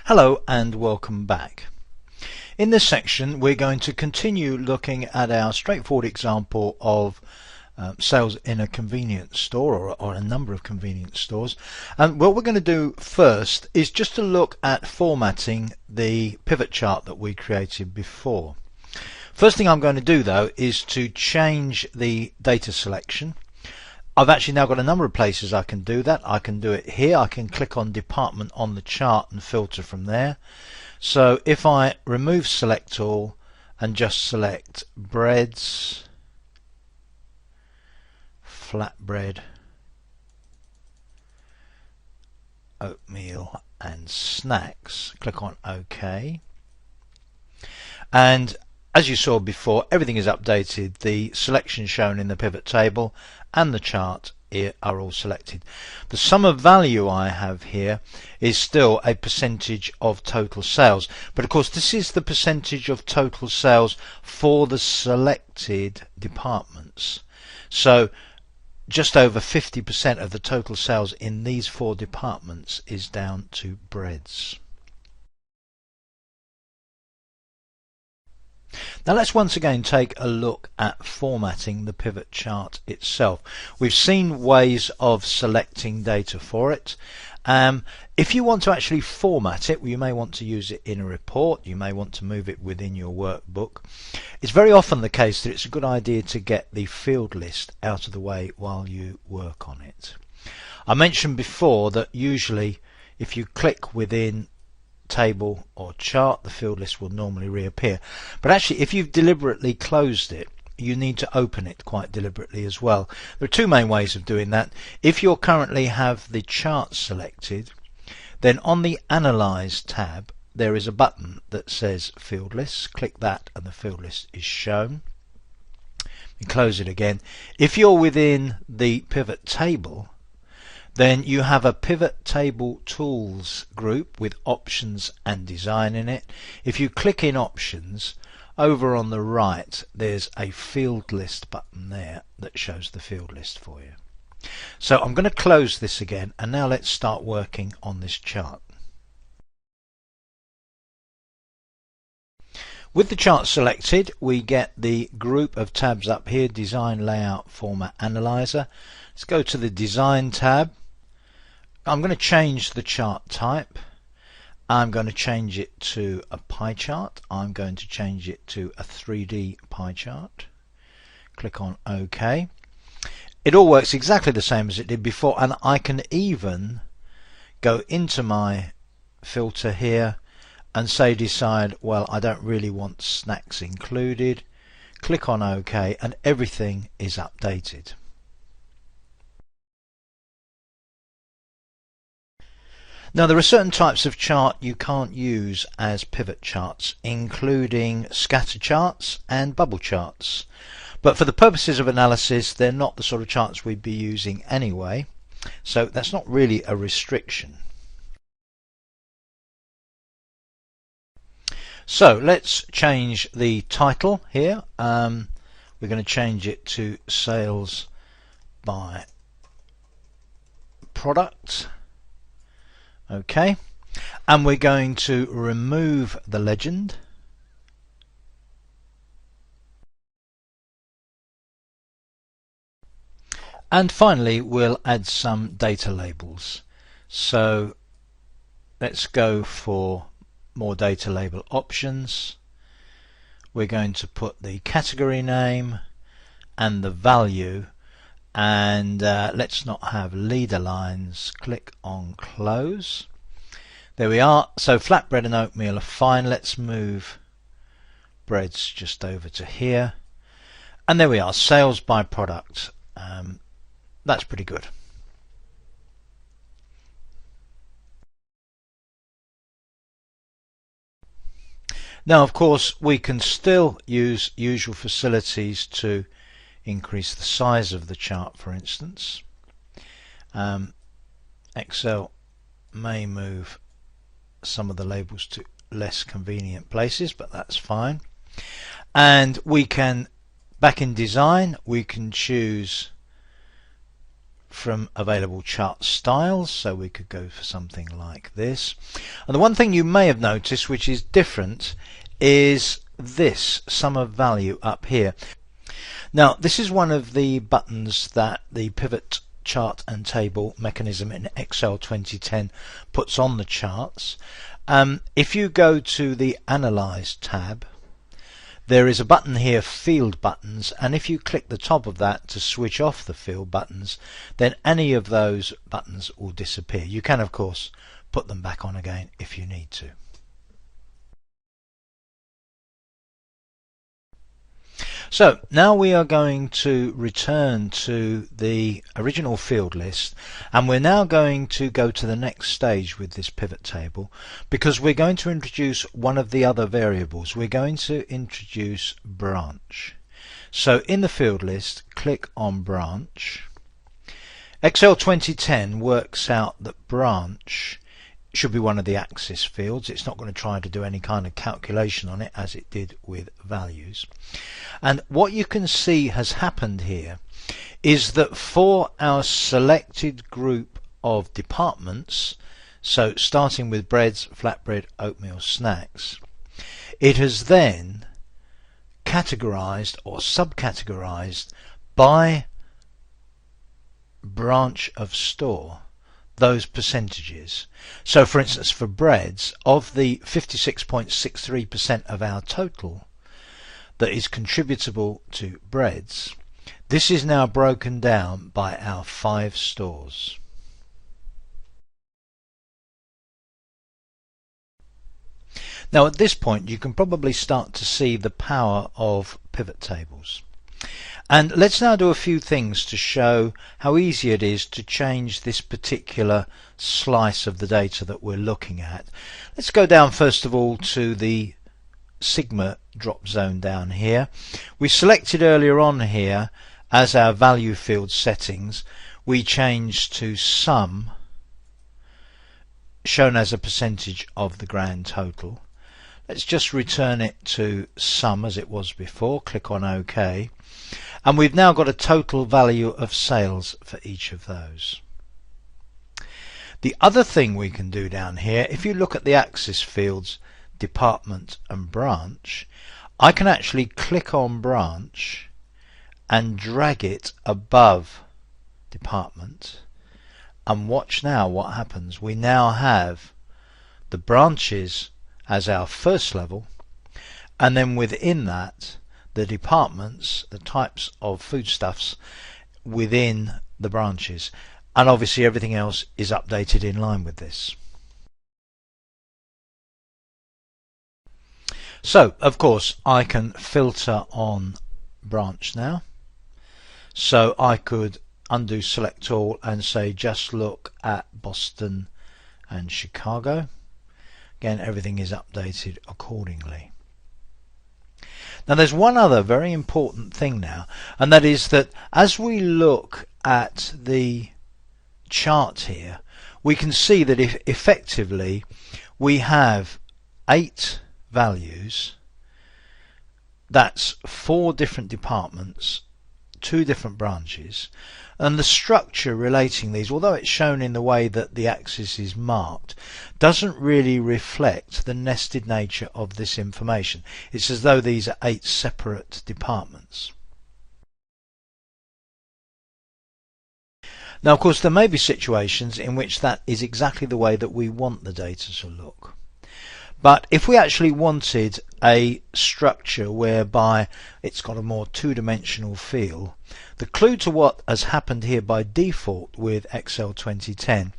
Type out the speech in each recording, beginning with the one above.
Hello and welcome back. In this section we're going to continue looking at our straightforward example of sales in a convenience store or a number of convenience stores. And what we're going to do first is just to look at formatting the pivot chart that we created before. First thing I'm going to do though is to change the data selection. I've actually now got a number of places I can do that. I can do it here. I can click on department on the chart and filter from there. So if I remove select all and just select breads, flatbread, oatmeal and snacks, click on OK. And as you saw before, everything is updated. The selection shown in the pivot table and the chart are all selected. The sum of value I have here is still a percentage of total sales, but of course this is the percentage of total sales for the selected departments. So just over 50% of the total sales in these four departments is down to breads. Now let's once again take a look at formatting the pivot chart itself. We've seen ways of selecting data for it. If you want to actually format it, well, you may want to use it in a report, you may want to move it within your workbook. It's very often the case that it's a good idea to get the field list out of the way while you work on it. I mentioned before that usually if you click within table or chart, the field list will normally reappear, but actually if you've deliberately closed it, you need to open it quite deliberately as well. There are two main ways of doing that. If you currently have the chart selected, then on the Analyze tab there is a button that says Field Lists. Click that and the field list is shown. You close it again. If you're within the pivot table, then you have a pivot table tools group with options and design in it. If you click in options, over on the right there's a field list button there that shows the field list for you. So I'm going to close this again, and now let's start working on this chart. With the chart selected, we get the group of tabs up here: Design, Layout, Format, Analyzer. Let's go to the Design tab. I'm going to change the chart type. I'm going to change it to a pie chart. I'm going to change it to a 3D pie chart. Click on OK. It all works exactly the same as it did before, and I can even go into my filter here and say decide, well, I don't really want snacks included. Click on OK and everything is updated. Now there are certain types of chart you can't use as pivot charts, including scatter charts and bubble charts. But for the purposes of analysis, they're not the sort of charts we'd be using anyway, so that's not really a restriction. So let's change the title here. We're going to change it to Sales by Product. Okay, and we're going to remove the legend. And finally we'll add some data labels. So let's go for more data label options. We're going to put the category name and the value, and let's not have leader lines. Click on close. There we are. So flatbread and oatmeal are fine. Let's move breads just over to here, and there we are, sales by product. That's pretty good. Now of course we can still use usual facilities to increase the size of the chart, for instance. Excel may move some of the labels to less convenient places, but that's fine. And we can, back in design, we can choose from available chart styles, so we could go for something like this. And the one thing you may have noticed which is different is this sum of value up here. Now this is one of the buttons that the pivot chart and table mechanism in Excel 2010 puts on the charts. If you go to the Analyze tab, there is a button here, Field Buttons, and if you click the top of that to switch off the field buttons, then any of those buttons will disappear. You can of course put them back on again if you need to. So now we are going to return to the original field list, and we're now going to go to the next stage with this pivot table, because we're going to introduce one of the other variables. We're going to introduce branch. So in the field list, click on branch. Excel 2010 works out that branch should be one of the axis fields. It's not going to try to do any kind of calculation on it as it did with values. And what you can see has happened here is that for our selected group of departments, so starting with breads, flatbread, oatmeal, snacks, it has then categorized or subcategorized by branch of store those percentages. So for instance, for breads, of the 56.63% of our total that is contributable to breads, this is now broken down by our 5 stores. Now at this point you can probably start to see the power of pivot tables. And let's now do a few things to show how easy it is to change this particular slice of the data that we're looking at. Let's go down first of all to the Sigma drop zone down here. We selected earlier on here as our value field settings, we changed to sum, shown as a percentage of the grand total. Let's just return it to sum as it was before, click on OK. And we've now got a total value of sales for each of those. The other thing we can do down here, if you look at the axis fields, department and branch, I can actually click on branch and drag it above department, and watch now what happens. We now have the branches as our first level, and then within that the departments, the types of foodstuffs within the branches, and obviously everything else is updated in line with this. So of course I can filter on branch now, so I could undo select all and say just look at Boston and Chicago. Again, everything is updated accordingly. Now there's one other very important thing now, and that is that as we look at the chart here, we can see that if effectively we have 8 values, that's 4 different departments, 2 different branches, and the structure relating these, although it's shown in the way that the axis is marked, doesn't really reflect the nested nature of this information. It's as though these are 8 separate departments. Now of course there may be situations in which that is exactly the way that we want the data to look. But if we actually wanted a structure whereby it's got a more two-dimensional feel, the clue to what has happened here by default with Excel 2010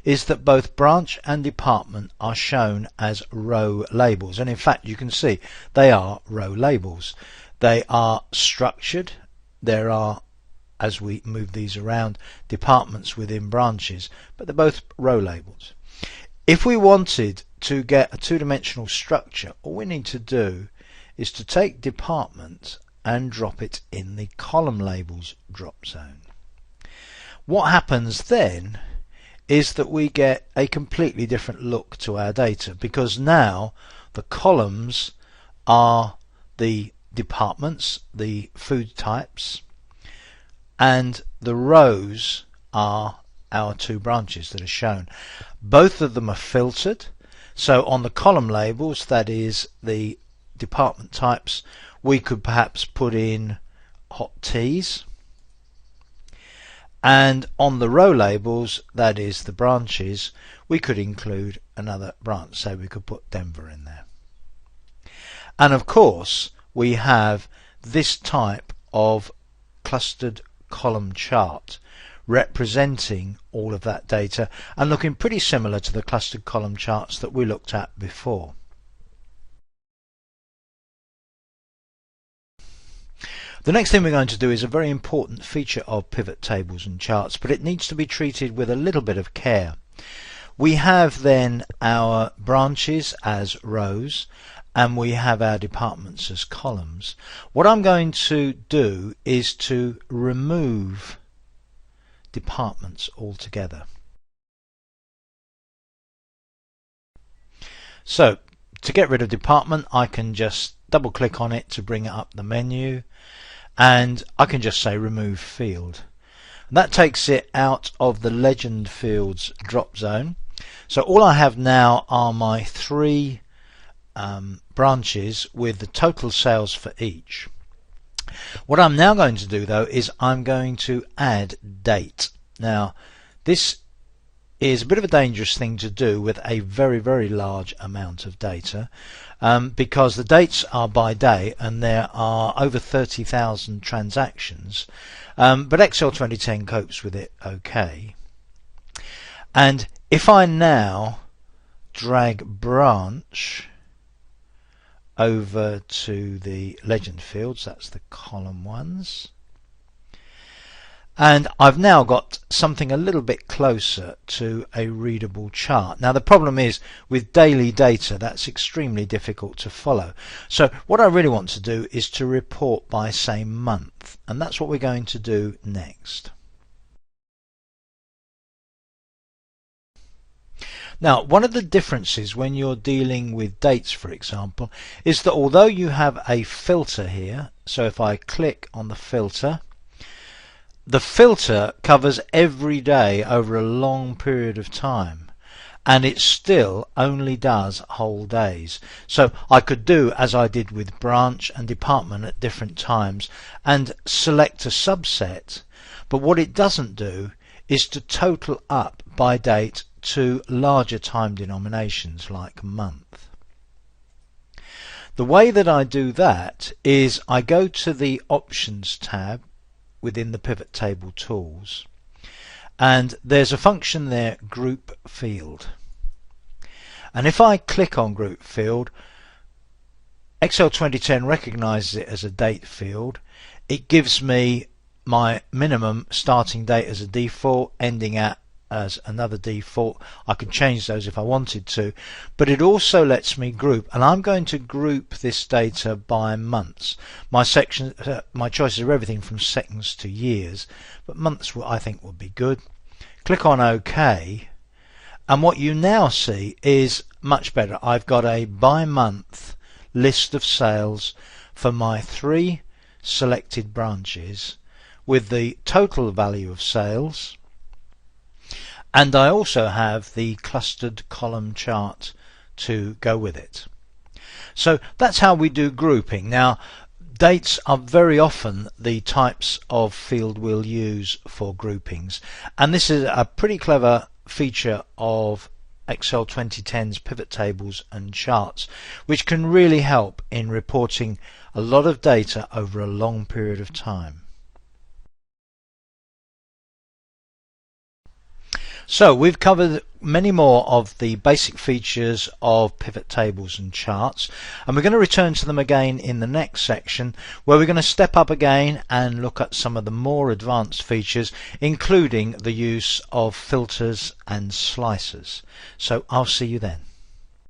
is that both branch and department are shown as row labels. And in fact you can see they are row labels. They are structured. There are, as we move these around, departments within branches, but they're both row labels. If we wanted to get a two-dimensional structure, all we need to do is to take department and drop it in the column labels drop zone. What happens then is that we get a completely different look to our data, because now the columns are the departments, the food types, and the rows are our two branches that are shown. Both of them are filtered, so on the column labels, that is the department types, we could perhaps put in hot teas, and on the row labels, that is the branches, we could include another branch, so we could put Denver in there. And of course we have this type of clustered column chart representing all of that data and looking pretty similar to the clustered column charts that we looked at before. The next thing we're going to do is a very important feature of pivot tables and charts, but it needs to be treated with a little bit of care. We have then our branches as rows and we have our departments as columns. What I'm going to do is to remove departments altogether. So to get rid of department, I can just double click on it to bring it up the menu, and I can just say remove field. And that takes it out of the legend fields drop zone. So all I have now are my three branches with the total sales for each. What I'm now going to do though is I'm going to add date. Now this is a bit of a dangerous thing to do with a very large amount of data, because the dates are by day and there are over 30,000 transactions, but Excel 2010 copes with it okay. And if I now drag branch over to the legend fields, that's the column ones, and I've now got something a little bit closer to a readable chart. Now the problem is with daily data that's extremely difficult to follow. So what I really want to do is to report by say month, and that's what we're going to do next. Now one of the differences when you're dealing with dates, for example, is that although you have a filter here, so if I click on the filter, the filter covers every day over a long period of time, and it still only does whole days. So I could do as I did with branch and department at different times and select a subset, but what it doesn't do is to total up by date to larger time denominations like month. The way that I do that is I go to the Options tab within the pivot table tools, and there's a function there, group field, and if I click on group field, Excel 2010 recognizes it as a date field. It gives me my minimum starting date as a default, ending at as another default. I can change those if I wanted to, but it also lets me group, and I'm going to group this data by months. My section, my choices are everything from seconds to years, but months I think would be good. Click on OK, and what you now see is much better. I've got a by month list of sales for my three selected branches with the total value of sales, and I also have the clustered column chart to go with it. So that's how we do grouping. Now dates are very often the types of field we'll use for groupings, and this is a pretty clever feature of Excel 2010's pivot tables and charts, which can really help in reporting a lot of data over a long period of time. So we've covered many more of the basic features of pivot tables and charts, and we're going to return to them again in the next section, where we're going to step up again and look at some of the more advanced features, including the use of filters and slicers. So I'll see you then.